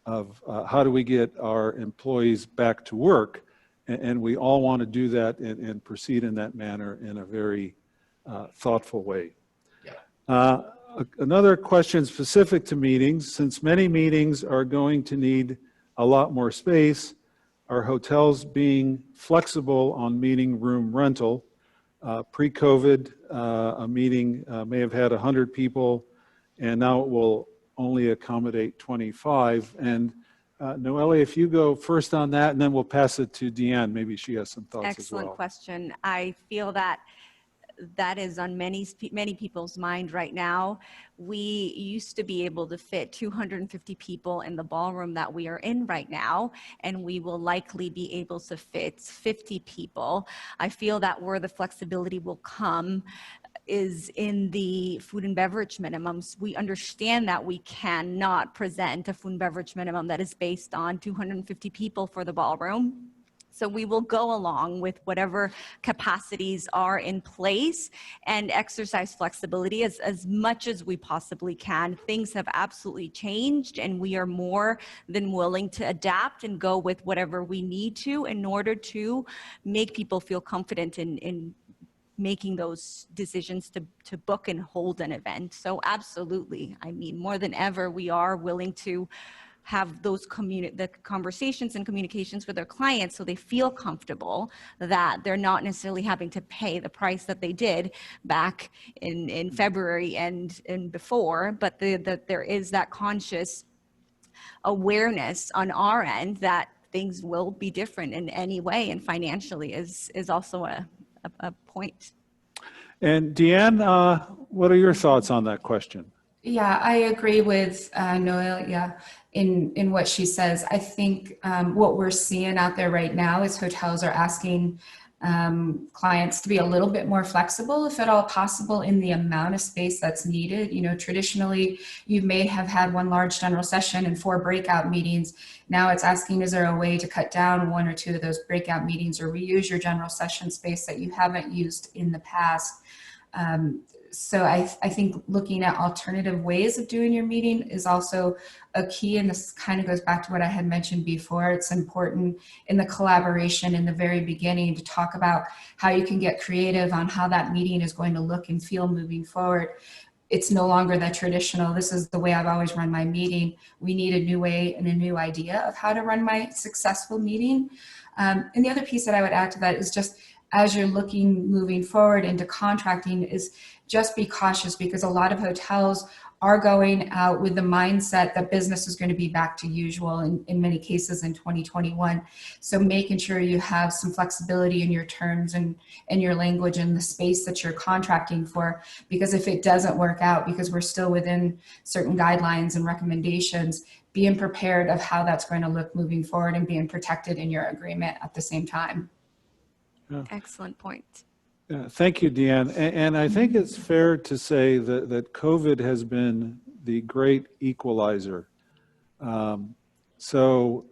Speaker 1: of how do we get our employees back to work, and we all want to do that and proceed in that manner in a very thoughtful way.
Speaker 4: Yeah.
Speaker 1: Another question specific to meetings: since many meetings are going to need a lot more space, are hotels being flexible on meeting room rental? Pre-COVID, a meeting may have had 100 people, and now it will only accommodate 25. And Noelle, if you go first on that, and then we'll pass it to Deanne. Maybe she has some thoughts as well.
Speaker 5: Excellent question. I feel that that is on many people's mind right now. We used to be able to fit 250 people in the ballroom that we are in right now, and we will likely be able to fit 50 people. I feel that where the flexibility will come is in the food and beverage minimums. We understand that we cannot present a food and beverage minimum that is based on 250 people for the ballroom. So we will go along with whatever capacities are in place and exercise flexibility as much as we possibly can. Things have absolutely changed, and we are more than willing to adapt and go with whatever we need to in order to make people feel confident in making those decisions to book and hold an event. So absolutely, I mean, more than ever, we are willing to have those the conversations and communications with their clients so they feel comfortable that they're not necessarily having to pay the price that they did back in February and before, but that there is that conscious awareness on our end that things will be different in any way, and financially is also a point.
Speaker 1: And Deanne, what are your thoughts on that question?
Speaker 3: Yeah, I agree with Noelle, in what she says. I think what we're seeing out there right now is hotels are asking clients to be a little bit more flexible, if at all possible, in the amount of space that's needed. You know, traditionally, you may have had one large general session and 4 breakout meetings. Now it's asking, is there a way to cut down 1 or 2 of those breakout meetings or reuse your general session space that you haven't used in the past? So I think looking at alternative ways of doing your meeting is also a key, and this kind of goes back to what I had mentioned before. It's important in the collaboration in the very beginning to talk about how you can get creative on how that meeting is going to look and feel moving forward. it's no longer the traditional, this is the way I've always run my meeting. We need a new way and a new idea of how to run my successful meeting. And the other piece that I would add to that is just, as you're looking moving forward into contracting, is just be cautious, because a lot of hotels are going out with the mindset that business is going to be back to usual in many cases in 2021. So making sure you have some flexibility in your terms and your language and the space that you're contracting for, because if it doesn't work out, because we're still within certain guidelines and recommendations, being prepared of how that's going to look moving forward and being protected in your agreement at the same time.
Speaker 5: Excellent point.
Speaker 1: Yeah, thank you, Deanne. And I think it's fair to say that COVID has been the great equalizer. So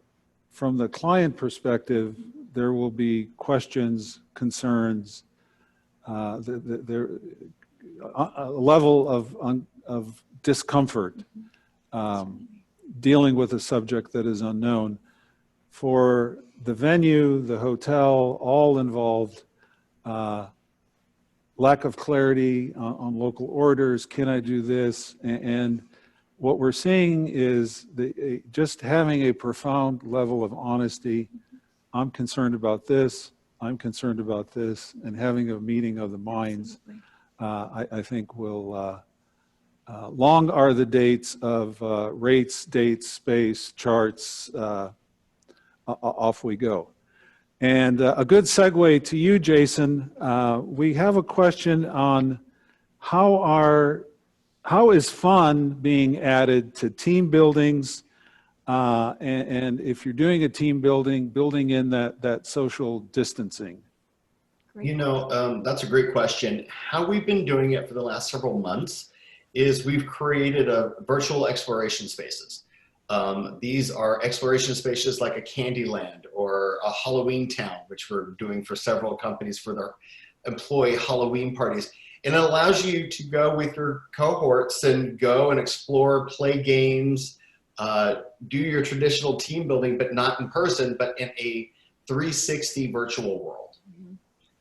Speaker 1: from the client perspective, there will be questions, concerns, a level of discomfort dealing with a subject that is unknown. For the venue, the hotel, all involved, lack of clarity on local orders, can I do this? And what we're seeing is just having a profound level of honesty. I'm concerned about this, I'm concerned about this, and having a meeting of the minds, I think will, long are the dates of rates, dates, space, charts, off we go. And a good segue to you, Jason. We have a question on how is fun being added to team buildings, and if you're doing a team building in that social distancing.
Speaker 4: You know, that's a great question. How we've been doing it for the last several months is we've created a virtual exploration spaces. These are exploration spaces like a Candyland or a Halloween Town, which we're doing for several companies for their employee Halloween parties. And it allows you to go with your cohorts and go and explore, play games, do your traditional team building, but not in person, but in a 360 virtual world. Mm-hmm.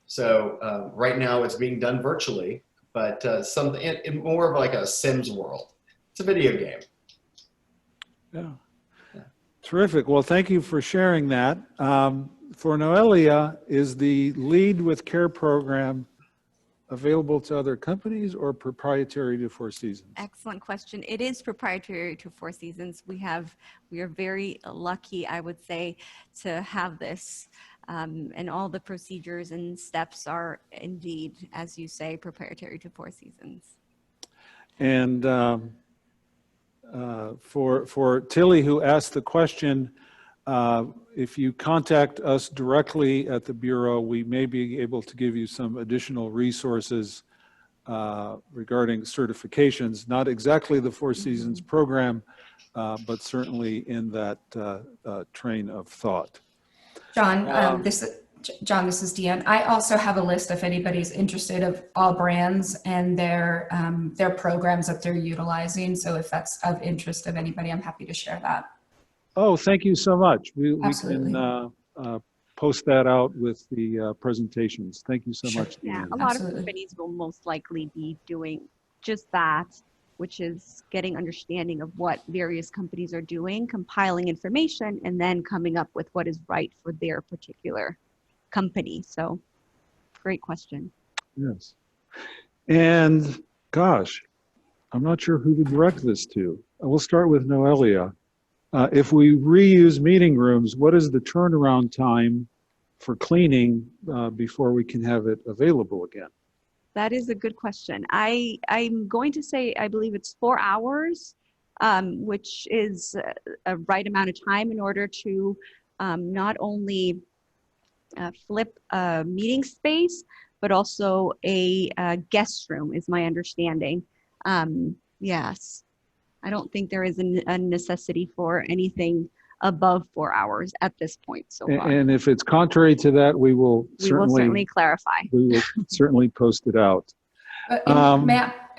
Speaker 4: So right now it's being done virtually, but something in more of like a Sims world. It's a video game.
Speaker 1: Yeah. Terrific. Well, thank you for sharing that. For Noelia, is the Lead with Care program available to other companies or proprietary to Four Seasons?
Speaker 5: Excellent question. It is proprietary to Four Seasons. We are very lucky, I would say, to have this. And all the procedures and steps are indeed, as you say, proprietary to Four Seasons.
Speaker 1: And for Tilly, who asked the question, if you contact us directly at the Bureau, we may be able to give you some additional resources regarding certifications, not exactly the Four Seasons program, but certainly in that train of thought.
Speaker 3: John, this is Deanne. I also have a list, if anybody's interested, of all brands and their programs that they're utilizing. So if that's of interest of anybody, I'm happy to share that.
Speaker 1: Oh, thank you so much. We
Speaker 3: Absolutely.
Speaker 1: can post that out with the presentations. Thank you so
Speaker 3: Sure.
Speaker 1: much.
Speaker 5: Yeah,
Speaker 1: Deanne.
Speaker 5: a lot
Speaker 3: Absolutely.
Speaker 5: of companies will most likely be doing just that, which is getting understanding of what various companies are doing, compiling information, and then coming up with what is right for their particular company. So great question.
Speaker 1: Yes. And gosh, I'm not sure who to direct this to. We'll start with Noelia. If we reuse meeting rooms, what is the turnaround time for cleaning before we can have it available again?
Speaker 5: That is a good question. I'm going to say, I believe it's 4 hours, which is a right amount of time in order to not only flip a meeting space, but also a guest room is my understanding. Yes, I don't think there is a necessity for anything above 4 hours at this point so far.
Speaker 1: And if it's contrary to that, we will certainly
Speaker 5: clarify.
Speaker 1: We will certainly post it out.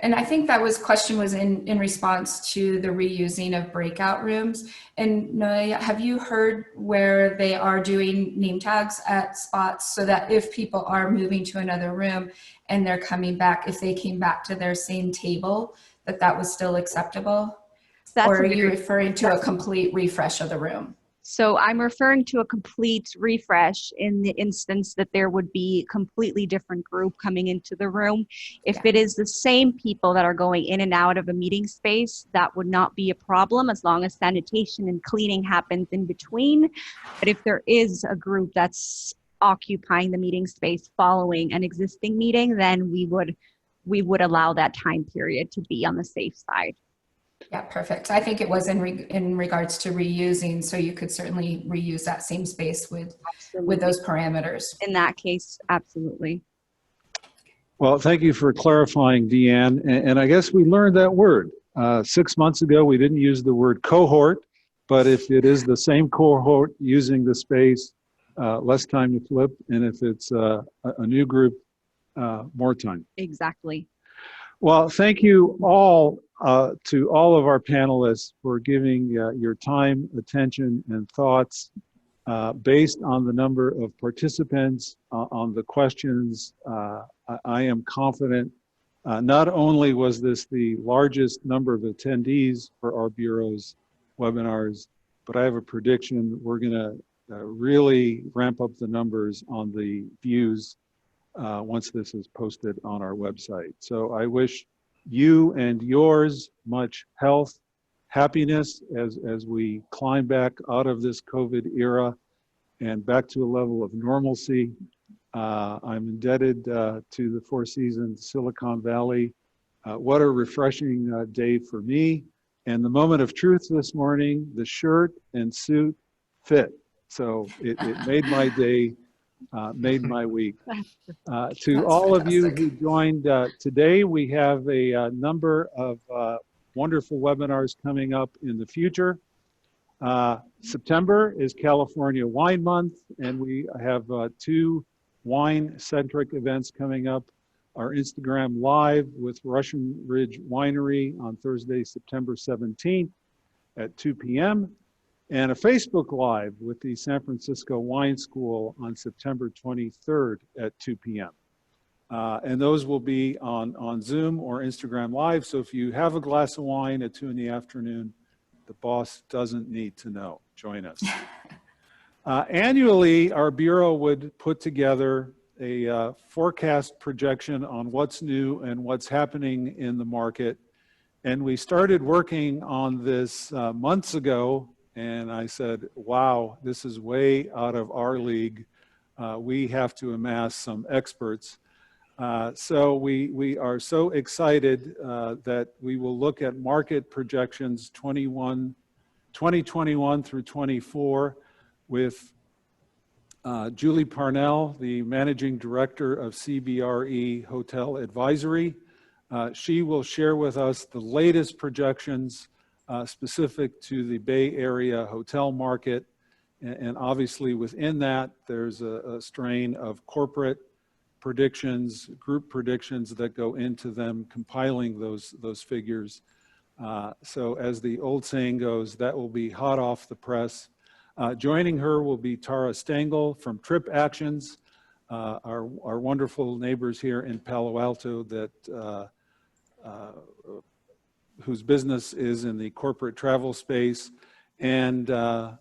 Speaker 3: And I think that question was in response to the reusing of breakout rooms. And Noelia, have you heard where they are doing name tags at spots so that if people are moving to another room and they're coming back, if they came back to their same table, that was still acceptable?
Speaker 5: That's
Speaker 3: Or
Speaker 5: a
Speaker 3: are you
Speaker 5: very,
Speaker 3: referring to a complete refresh of the room?
Speaker 5: so I'm referring to a complete refresh in the instance that there would be a completely different group coming into the room. If
Speaker 3: Yeah.
Speaker 5: it is the same people that are going in and out of a meeting space, that would not be a problem as long as sanitation and cleaning happens in between. But if there is a group that's occupying the meeting space following an existing meeting, then we would allow that time period to be on the safe side.
Speaker 3: Yeah, perfect. I think it was in regards to reusing, so you could certainly reuse that same space with
Speaker 5: Absolutely.
Speaker 3: those parameters.
Speaker 5: In that case, absolutely.
Speaker 1: Well, thank you for clarifying, Deanne. And I guess we learned that word. 6 months ago, we didn't use the word cohort, but if it is the same cohort using the space, less time to flip. And if it's a new group, more time.
Speaker 5: Exactly.
Speaker 1: Well, thank you all to all of our panelists for giving your time, attention, and thoughts based on the number of participants, on the questions. I am confident not only was this the largest number of attendees for our Bureau's webinars, but I have a prediction we're going to really ramp up the numbers on the views once this is posted on our website. So I wish you and yours much health, happiness as we climb back out of this COVID era and back to a level of normalcy. I'm indebted to the Four Seasons Silicon Valley. What a refreshing day for me. And the moment of truth this morning, the shirt and suit fit. So it made my day, made my week. To
Speaker 3: That's
Speaker 1: all of you
Speaker 3: fantastic.
Speaker 1: who joined today, we have a number of wonderful webinars coming up in the future. September is California Wine Month, and we have 2 wine-centric events coming up. Our Instagram Live with Russian Ridge Winery on Thursday, September 17th at 2 p.m. and a Facebook Live with the San Francisco Wine School on September 23rd at 2 p.m. And those will be on Zoom or Instagram Live. So if you have a glass of wine at 2 in the afternoon, the boss doesn't need to know. Join us. Annually, our Bureau would put together a forecast projection on what's new and what's happening in the market. And we started working on this months ago. And I said, wow, this is way out of our league. We have to amass some experts. So we are so excited that we will look at market projections 2021 through 24 with Julie Parnell, the Managing Director of CBRE Hotel Advisory. She will share with us the latest projections specific to the Bay Area hotel market. And obviously within that, there's a strain of corporate predictions, group predictions that go into them compiling those figures. So as the old saying goes, that will be hot off the press. Joining her will be Tara Stengel from Trip Actions, our wonderful neighbors here in Palo Alto that whose business is in the corporate travel space. And I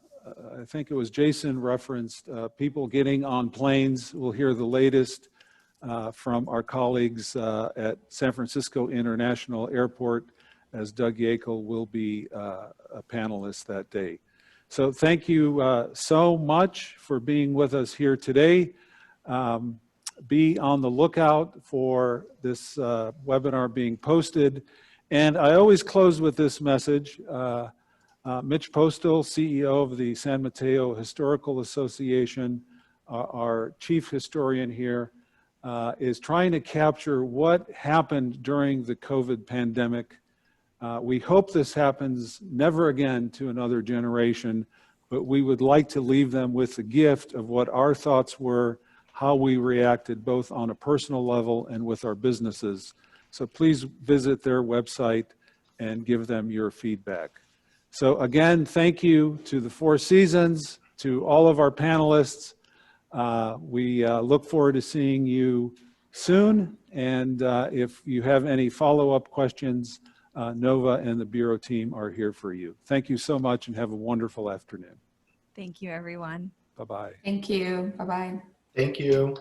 Speaker 1: think it was Jason referenced people getting on planes. We'll hear the latest from our colleagues at San Francisco International Airport, as Doug Yakel will be a panelist that day. So thank you so much for being with us here today. Be on the lookout for this webinar being posted. And I always close with this message. Mitch Postel, CEO of the San Mateo Historical Association, our chief historian here, is trying to capture what happened during the COVID pandemic. We hope this happens never again to another generation, but we would like to leave them with the gift of what our thoughts were, how we reacted both on a personal level and with our businesses. So please visit their website and give them your feedback. So again, thank you to the Four Seasons, to all of our panelists. We look forward to seeing you soon. And if you have any follow-up questions, Nova and the Bureau team are here for you. Thank you so much and have a wonderful afternoon.
Speaker 5: Thank you, everyone.
Speaker 1: Bye-bye.
Speaker 3: Thank you. Bye-bye.
Speaker 4: Thank you.